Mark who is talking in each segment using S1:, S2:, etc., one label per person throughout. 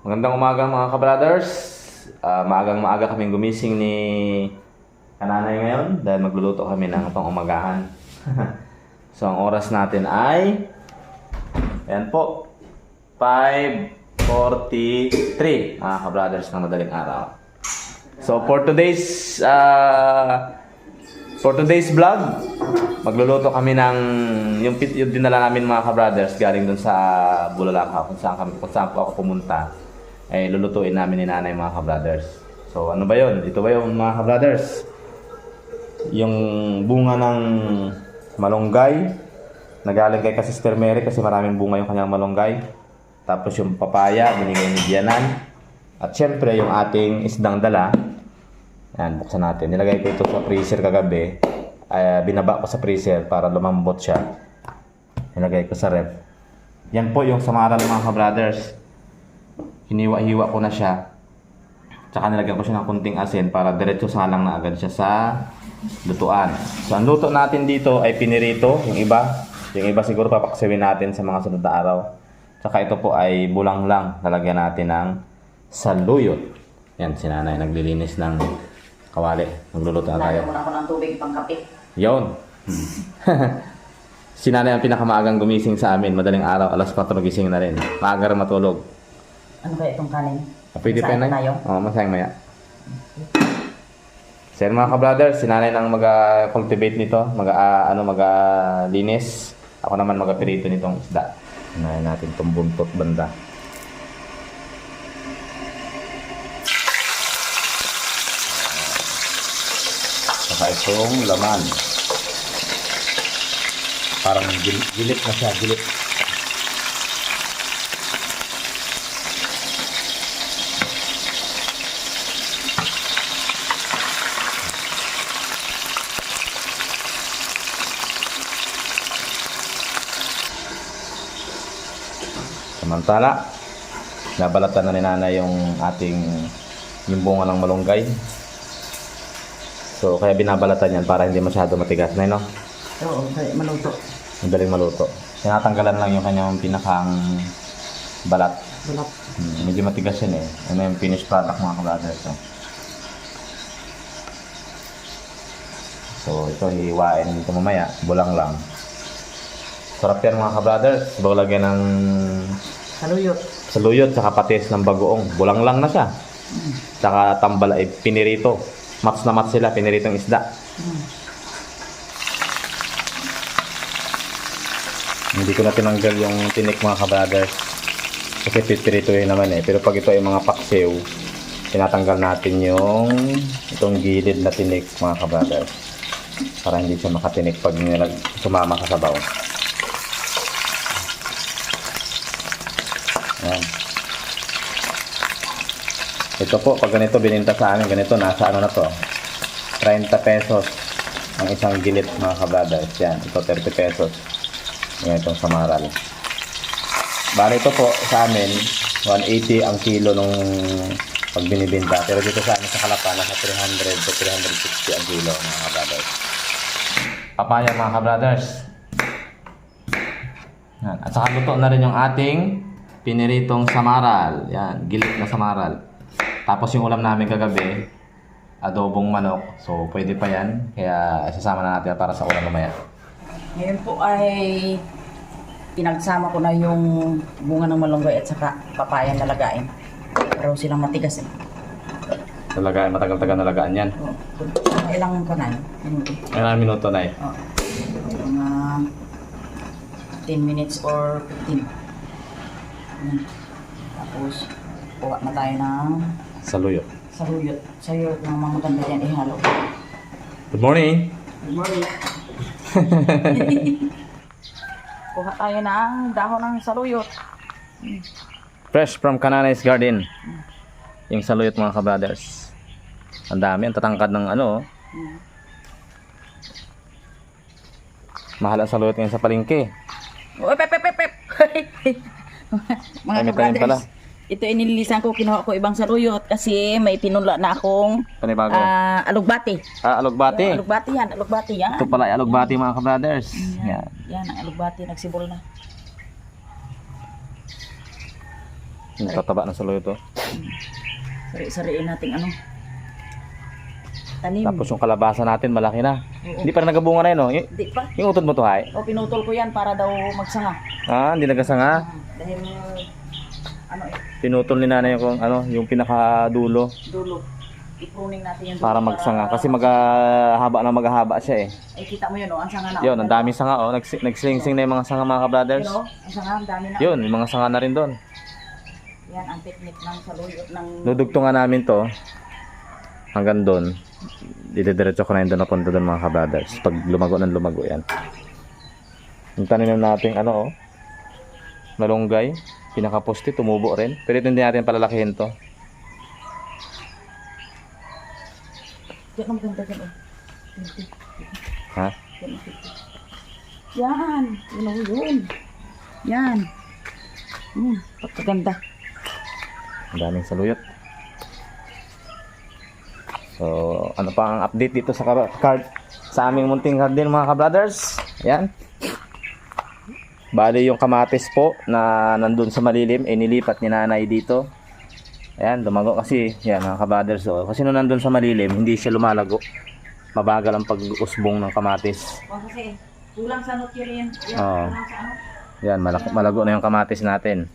S1: Magandang umaga mga ka-brothers. Maagang-maaga kaming gumising ni Kananay ngayon dahil magluluto kami ng pang-umagahan. So ang oras natin ay ayan po 5:43 mga ka-brothers ng madaling araw. So for today's vlog, magluluto kami ng yung dinala namin mga ka-brothers galing dun sa Bulalakaw kung saan po ako pumunta. Ay lulutuin namin ni nanay mga ka-brothers. So ano ba yun? Ito ba yung mga ka-brothers? Yung bunga ng malunggay na galing kay Sister Mary kasi maraming bunga yung kanyang malunggay. Tapos yung papaya, binigay ni Dianan. At syempre yung ating isdang dala. Yan, buksan natin. Nilagay ko ito sa freezer kagabi. Binaba ko sa freezer para lumambot siya. Nilagay ko sa ref. Yan po yung samaral mga ka-brothers. Hiniwa-hiwa ko na siya. Tsaka nilagyan ko siya ng kunting asin para diretso salang na agad siya sa lutuan. So ang luto natin dito ay pinirito, yung iba siguro papaksiwin natin sa mga sunod na araw. Tsaka ito po ay bulang lang, lalagyan natin ng saluyot. Yan, si nanay naglilinis ng kawali. Nagluluto na tayo.
S2: Lagyan muna ako ng tubig pang kape.
S1: Yun. Si nanay ang pinakamaagang gumising sa amin, madaling araw, alas 4 gising na rin. Maaga rin matulog.
S2: Ano kaya itong kanin?
S1: Pwede pa yun, Nay?
S2: Tayo?
S1: Oo, masayang maya. So mga ka-brothers, si nanay nang mag-cultivate nito, mag-linis. Ako naman mag-pirito nitong isda. Unahin natin itong buntot banda. Saka itong laman. Parang gilit na siya, gilit. Samantala, nabalatan na ni nanay yung yung bunga ng malunggay. So, kaya binabalatan yan para hindi masyado matigas na, no?
S2: Oo, kaya maluto.
S1: Madaling maluto. Tinatanggalan lang yung kanyang pinakang balat.
S2: Bulap.
S1: Medyo matigas yun eh. Ano yung finished product mga ka-brothers. So, ito hiwain dito mamaya. Bulang lang. Sarap yan mga ka-brothers. Bago lagyan ng saluyot, saka patis ng bagoong. Bulang lang na siya. Saka tambal ay pinirito. Mats na mats sila, piniritong isda. Hindi ko na tinanggal yung tinik mga ka-brothers. Kasi pipirito yun naman eh. Pero pag ito ay mga paksiw, tinatanggal natin itong gilid na tinik mga ka-brothers. Para hindi siya makatinik pag sumama sa sabaw. Ayan. Ito po, pag ganito bininta sa amin, ganito, nasa ano na to, 30 pesos ang isang gilit mga ka-brothers. Yan, ito 30 pesos. Yan itong samaral. Bali ito po sa amin, 180 ang kilo nung pag binibinta. Pero dito sa amin sa Kalapa, nasa 300 to 360 ang kilo mga ka-brothers. Papaya mga ka-brothers. Yan. At saka luto na rin yung ating piniritong samaral. Yan, gilit na samaral. Tapos yung ulam namin kagabi, adobong manok. So, pwede pa yan. Kaya sasama na natin para sa ulam mamaya.
S2: Ngayon po ay pinagsama ko na yung bunga ng malunggay at saka papaya na lagain. Pero silang matigas eh.
S1: Talaga, matagal-tagal na lagaan yan.
S2: Oo. Ilang ko na yun?
S1: Ilang minuto na eh.
S2: Oo. Mga 10 minutes or 15. Ayan. Tapos, kuha na tayo ng
S1: Saluyot.
S2: saluyot. Saluyot ng mga maganda yan ihalo.
S1: Good morning!
S2: Good morning. Kuha tayo ng dahon ng saluyot.
S1: Fresh from Kananay's Garden. Yung saluyot mga ka-brothers. Ang dami, ang tatangkad ng ano. Mahal ang saluyot ngayon sa palengke.
S2: Uy, pep. Mga
S1: Ay, may tanim pala.
S2: kabrothers, ito inililisan ko, kinuha ko ibang saluyot kasi may pinula na akong
S1: Panibago.
S2: alugbati.
S1: Alugbati.
S2: Alugbati yan.
S1: Ito pala ay alugbati mga ka-brothers. Yan.
S2: Yan, ang alugbati, nagsibol na.
S1: Yung tataba ng saluyot to.
S2: Sari-sariin natin ano. Tanim.
S1: Tapos yung kalabasa natin malaki na.
S2: Oo.
S1: Hindi pa nagbunga na yun, oh.
S2: Hindi pa.
S1: Yung utod mo to, hay?
S2: O pinutol ko yan para daw magsanga.
S1: Ah, hindi nagasanga.
S2: Dahil ano
S1: Pinutol ni nanay yung ano, yung pinakadulo
S2: dulo. I-pruning natin yung dulo
S1: para magsanga kasi maghahaba siya eh.
S2: Ay kita mo yun ang sanga na.
S1: Yun, ang dami sanga oh. Nagsling-sing na yung mga sanga mga ka-brothers.
S2: Pero ang sanga, ang dami na.
S1: Yun, yung mga sanga na rin doon.
S2: Yan ang technique ng saluyot ng...
S1: Dudugtungan namin to hanggang doon. Didiretso ko na yun doon napunta doon mga ka-brothers. Pag lumago ng lumago yan. Yung tanim natin ano oh. Malunggay. Pinakaposte, tumubo rin. Pero ito hindi natin palalakihin to.
S2: Yan ang maganda dyan oh.
S1: Ha?
S2: Yan. Yun. Yan. Pagkaganda.
S1: Ang daming saluyot. So, ano pa ang update dito sa card sa aming munting garden mga ka-brothers? Yan. Bali yung kamatis po na nandun sa malilim, nilipat ni nanay dito. Ayan, lumago kasi. Yan mga ka-brothers. So, kasi nung nandun sa malilim, hindi siya lumalago. Mabagal ang pag-usbong ng kamatis.
S2: O kasi, kulang sa nutrients. Yan,
S1: Oo.
S2: kulang sa ano.
S1: Yan, malago na yung kamatis natin.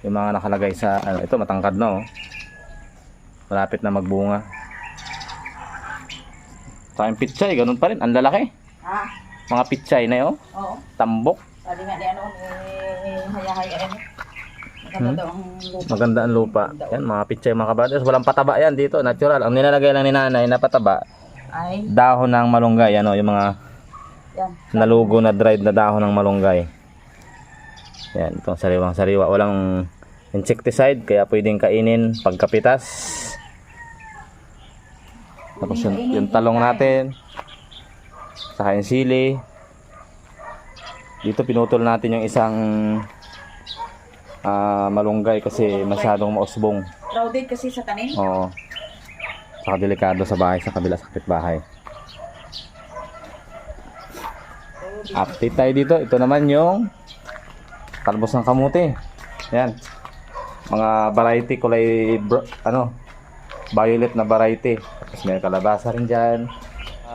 S1: Yung mga nakalagay sa, ano, ito matangkad na oh. Malapit na magbunga. Sa yung pitsay, ganun pa rin. Ang lalaki.
S2: Ha?
S1: Mga pitsay na yun.
S2: Oo.
S1: Tambok.
S2: Sabi nga ni ano, haya-haya ano. Maganda daw ang lupa.
S1: Maganda ang lupa. Yan, mga pitsay mga kabaders. Walang pataba yan dito. Natural. Ang nilalagay lang ni nanay na pataba.
S2: Ay,
S1: Dahon ng malunggay. Ano, yung mga
S2: yan.
S1: nalugo na dried na dahon ng malunggay. Yan, itong sariwang sariwa. Walang insecticide. Kaya pwedeng kainin pagkapitas. Tapos yung talong natin. Saka yung sili. Dito pinutol natin yung isang malunggay kasi masyadong mausbong.
S2: Crowded kasi sa tanim.
S1: Oo. Saka delikado sa bahay, sa kabila sa kapitbahay. Update tayo dito. Ito naman yung talbos ng kamuti. Yan. Mga variety kulay violet na variety. Tapos may kalabasa rin dyan.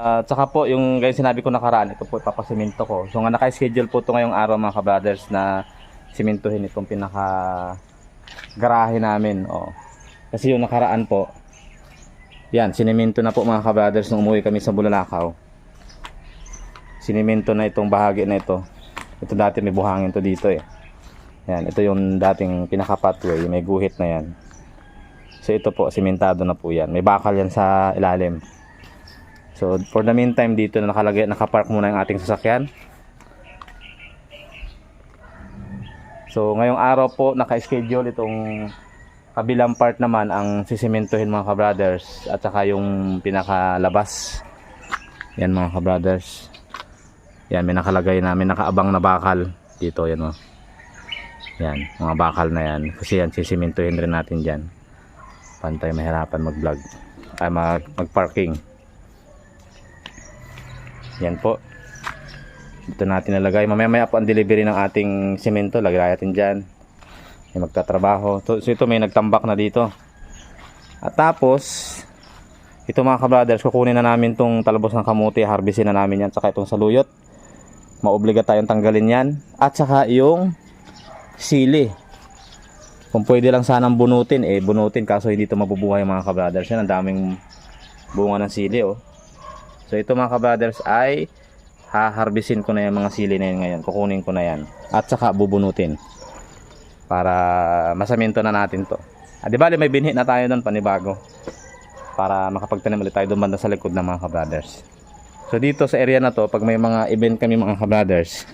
S1: Tsaka po yung guys sinabi ko nakaraan, ito po ipapasiminto ko. So nga naka-schedule po ito ngayong araw mga ka-brothers na simintuhin itong pinaka garahe namin. Oh. Kasi yung nakaraan po, yan, siniminto na po mga ka-brothers nung umuwi kami sa Bulalakaw. Siniminto na itong bahagi na ito. Ito dati may buhangin to dito eh. Yan, ito yung dating pinaka-pathway, may guhit na yan. So ito po, simentado na po yan. May bakal yan sa ilalim. So for the meantime dito na nakapark muna yung ating sasakyan. So ngayong araw po naka-schedule itong kabilang part naman ang sisimentohin mga ka-brothers at saka yung pinakalabas. Yan mga ka-brothers. Yan, may nakalagay namin nakaabang na bakal dito yan oh. Yan, mga bakal na yan. Kasi yan sisimentohin rin natin diyan. Pantay mahirapan mag-vlog. Ay mag-parking. Yan po. Dito natin nalagay. Mamaya po ang delivery ng ating semento. Lagay natin dyan. May magtatrabaho. So ito may nagtambak na dito. At tapos, ito mga ka-brothers, kukunin na namin tong talbos ng kamuti. Harvestin na namin yan. Saka itong saluyot. Maobliga tayong tanggalin yan. At saka yung sili. Kung pwede lang sanang bunutin, bunutin. Kaso hindi ito mabubuhay mga ka-brothers. Yan, ang daming bunga ng sili oh. So ito mga ka-brothers ay haharbisin ko na yung mga sili na yun ngayon. Kukunin ko na yan. At saka bubunutin. Para masaminto na natin to. Di bali may binhi na tayo doon panibago. Para makapagtanim ulit tayo doon banda sa likod ng mga ka-brothers. So dito sa area na to, pag may mga event kami mga ka-brothers,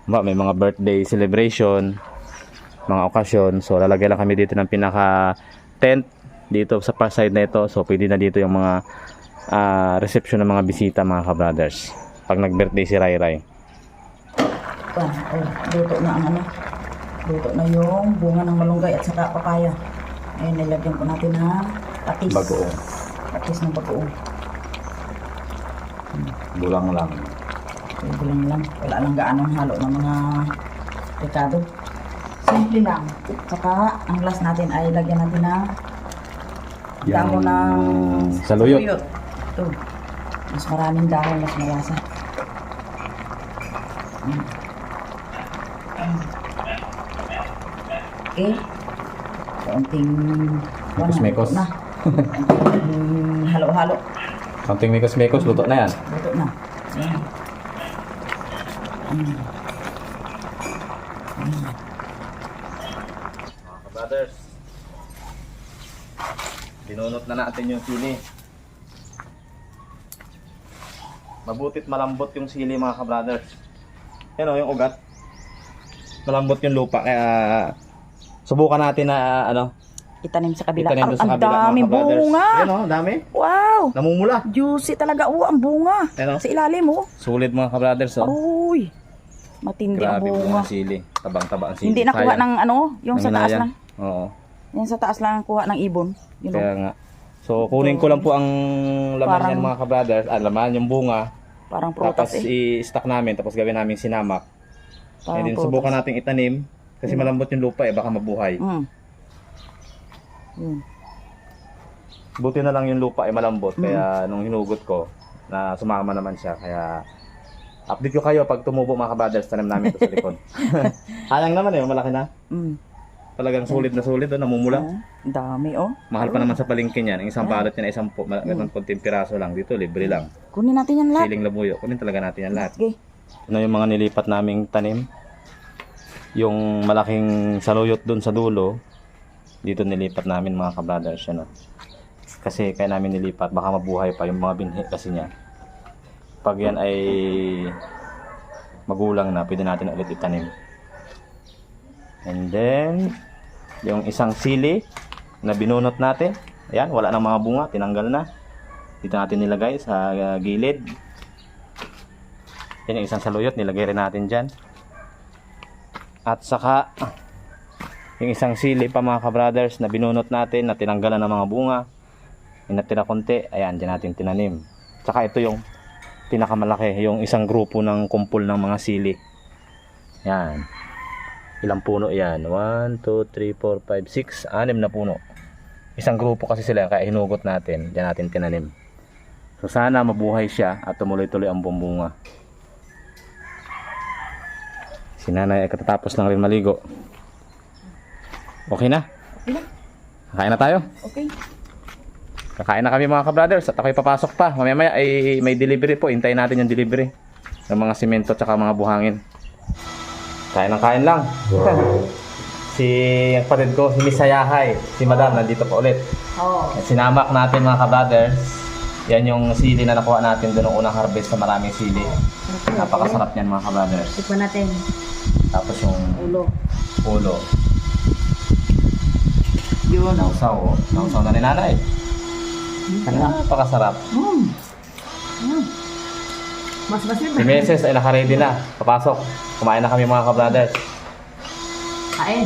S1: may mga birthday celebration, mga okasyon, so lalagay lang kami dito ng pinaka tent dito sa far side na ito. So pwede na dito yung mga reception ng mga bisita mga ka-brothers pag nag-birthday si Rai Rai.
S2: Luto na ang ano. Luto na yung bunga ng malunggay at saka papaya. Ngayon nilagyan ko natin ng patis.
S1: Bagoong.
S2: Patis ng bagoong.
S1: Bulang lang.
S2: Bulang lang. Wala lang gaano halo ng mga rekado. Simple lang. Saka, ang last natin ay lagyan natin ng dahon ng
S1: saluyot.
S2: Ito. Mas maraming dahon, mas malasa. Okay. Kaunting
S1: Mekos-mekos.
S2: na. Kaunting halo-halo.
S1: Konting mekos-mekos, luto na yan.
S2: Luto na. Yan.
S1: Mga kabrothers, binunot na natin yung sili. Mabutit malambot yung sili mga kabrothers. Yan o, yung ugat. Malambot yung lupa, kaya subukan natin na
S2: Itanim sa kabila.
S1: itanim doon sa
S2: Ang
S1: kabila
S2: dami
S1: mga kabrothers.
S2: bunga.
S1: Yan o, dami.
S2: Wow!
S1: Namumula.
S2: Juicy talaga. Ang bunga.
S1: Yan o,
S2: Sa ilalim,
S1: sulit mga kabrothers o.
S2: Uy! Matindi ang
S1: Grabe
S2: bunga.
S1: bunga sili. Tabang-taba ang sili.
S2: Hindi nakuha
S1: Sayang.
S2: ng yung sa taas
S1: Nanginayang.
S2: lang.
S1: Oo.
S2: Yung sa taas lang kuha ng ibon. You know?
S1: Kaya nga. So, kunin ko lang po ang laman
S2: Parang-
S1: yan mga kabrothers. Laman, yung bunga.
S2: Parang
S1: Tapos
S2: prutas
S1: i-stack namin. Tapos gawin namin sinamak.
S2: Parang
S1: And then subukan natin itanim. Kasi malambot yung lupa baka mabuhay. Buti na lang yung lupa ay malambot. Kaya nung hinugot ko, na sumama naman siya. Kaya update ko kayo pag tumubo mga kabrothers. Tanim namin ito sa likod. Hayang naman malaki na. Talagang sulit na sulit namumula.
S2: Dami
S1: Mahal pa naman sa palengke niyan. Ang isang balot niya na ganun konting piraso lang. Dito libre lang.
S2: Kunin natin yan lahat.
S1: Siling labuyo. Kunin talaga natin yan lahat.
S2: Okay.
S1: Ano yung mga nilipat naming tanim? Yung malaking saluyot dun sa dulo, dito nilipat namin mga kabrothers. Kasi kaya namin nilipat, baka mabuhay pa yung mga binhi kasi niya. Pag yan ay magulang na, pwede natin ulit itanim. And then, yung isang sili na binunot natin, ayan, wala nang mga bunga, tinanggal na. Dito natin nilagay sa gilid. Yan yung isang saluyot, nilagay rin natin dyan. At saka, yung isang sili pa mga kabrothers na binunot natin, na tinanggalan ng mga bunga. Yung natira konti, ayan, dyan natin tinanim. Saka ito yung pinakamalaki, yung isang grupo ng kumpul ng mga sili. Yan. Ilang puno yan? 1, 2, 3, 4, 5, 6, 6 na puno. Isang grupo kasi sila, kaya hinugot natin. Dyan natin tinanim. So sana mabuhay siya at tumuloy-tuloy ang bumbunga. Si nanay ay katatapos lang rin maligo. Okay na?
S2: Okay na.
S1: Kakain na tayo?
S2: Okay.
S1: Kakain na kami mga kabrothers at ako'y papasok pa. Mamaya ay may delivery po. Hintayin natin yung delivery ng mga simento at mga buhangin. Kain ng kain lang. Si kapatid ko, si Miss Sayahay, si Madam, nandito pa ulit. Sinamak natin mga kabrothers. Yan yung sili na nakuha natin doon ng unang harvest sa maraming sili. Napakasarap niyan mga kabrothers.
S2: Tikman natin.
S1: Tapos yung ulo.
S2: Yun.
S1: Nausaw, oh. Nausaw na ni nanay. Napakasarap.
S2: Mas basin
S1: Si Meses ay naka-ready na. Papasok. Kumain na kami mga kabrothers.
S2: Kain.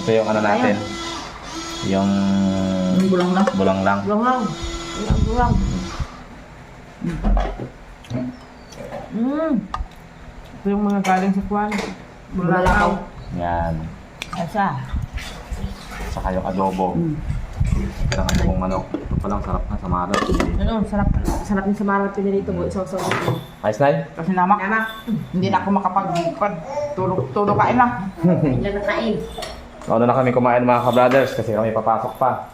S1: Ito yung ano natin. Yung
S2: Bulang lang.
S1: bulang lang.
S2: Bulang.
S3: Ito yung mga galing sa kwan.
S2: Bulalakaw.
S1: Yan.
S2: Asa?
S1: Saka yung adobo. Ito ang adobong manok. Ito palang sarap na sa marap.
S3: Ano, sarap yung sa marat pinilito mo. Isaw-saw mo.
S1: Ayos na
S2: Kasi namak. Hindi na ako tulog kain na.
S3: Hindi na kain.
S1: Ano na kami kumain mga kabrothers kasi kami papasok pa.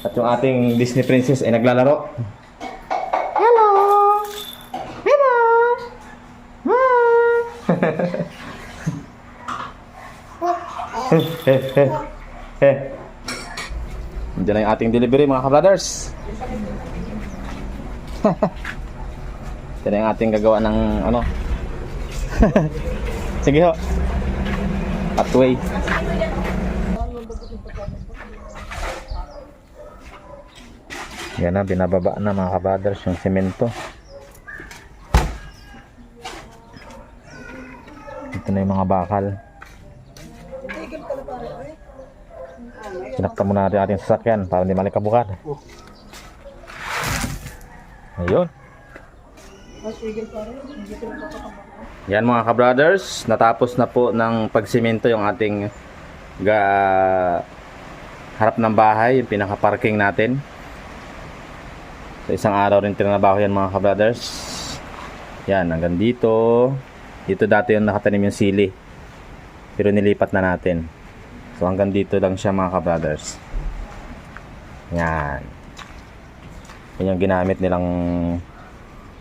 S1: At yung ating Disney princess ay naglalaro.
S3: Hello! Hello!
S1: Diyan na yung ating delivery mga kabrothers. Diyan na yung ating gagawa ng ano. Sige ho. Pathway. Yan na, binababa na mga kabrothers yung semento. Ito na yung mga bakal. Sinakta muna natin ating sasakyan para hindi malikabukan. Ayun. Yan mga kabrothers, natapos na po ng pagsimento yung ating harap ng bahay, yung pinaka-parking natin. So, isang araw rin tinrabaho yan mga kabrothers. Yan, hanggang dito. Dito dati yung nakatanim yung sili. Pero nilipat na natin. So, hanggang dito lang siya mga kabrothers. Yan. Yan yung ginamit nilang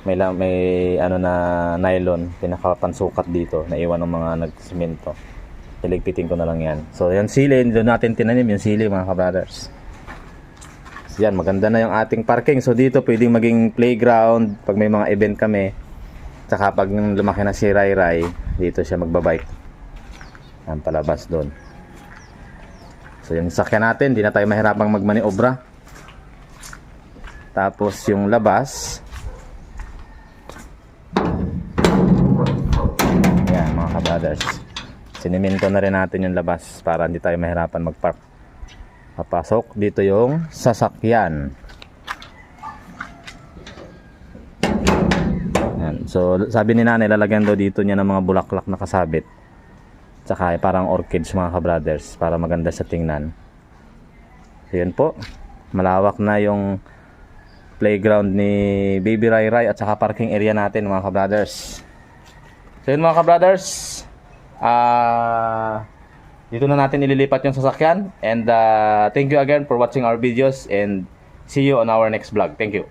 S1: may ano na nylon, pinakapansukat dito, naiwan ng mga nagsimento. Iligpitin ko na lang yan. So, yung sili, doon natin tinanim yung sili mga kabrothers. So, yan, maganda na yung ating parking. So, dito pwedeng maging playground pag may mga event kami. Tsaka pag lumaki na si Rai Rai, dito siya magbabike. Yan, palabas doon. So, yung sakyan natin, di na tayo mahirapang magmaniobra. Tapos, yung labas, yan mga kabrothers, siniminto na rin natin yung labas para hindi tayo mahirapan magpark. Papasok dito yung sasakyan. Yan. So sabi ni nanay, lalagyan daw dito niya ng mga bulaklak na kasabit, tsaka parang orchids mga kabrothers, para maganda sa tingnan. So yan po, malawak na yung playground ni Baby Rai Rai at saka parking area natin mga kabrothers. So yun mga kabrothers, dito na natin ililipat yung sasakyan, and thank you again for watching our videos, and see you on our next vlog. Thank you.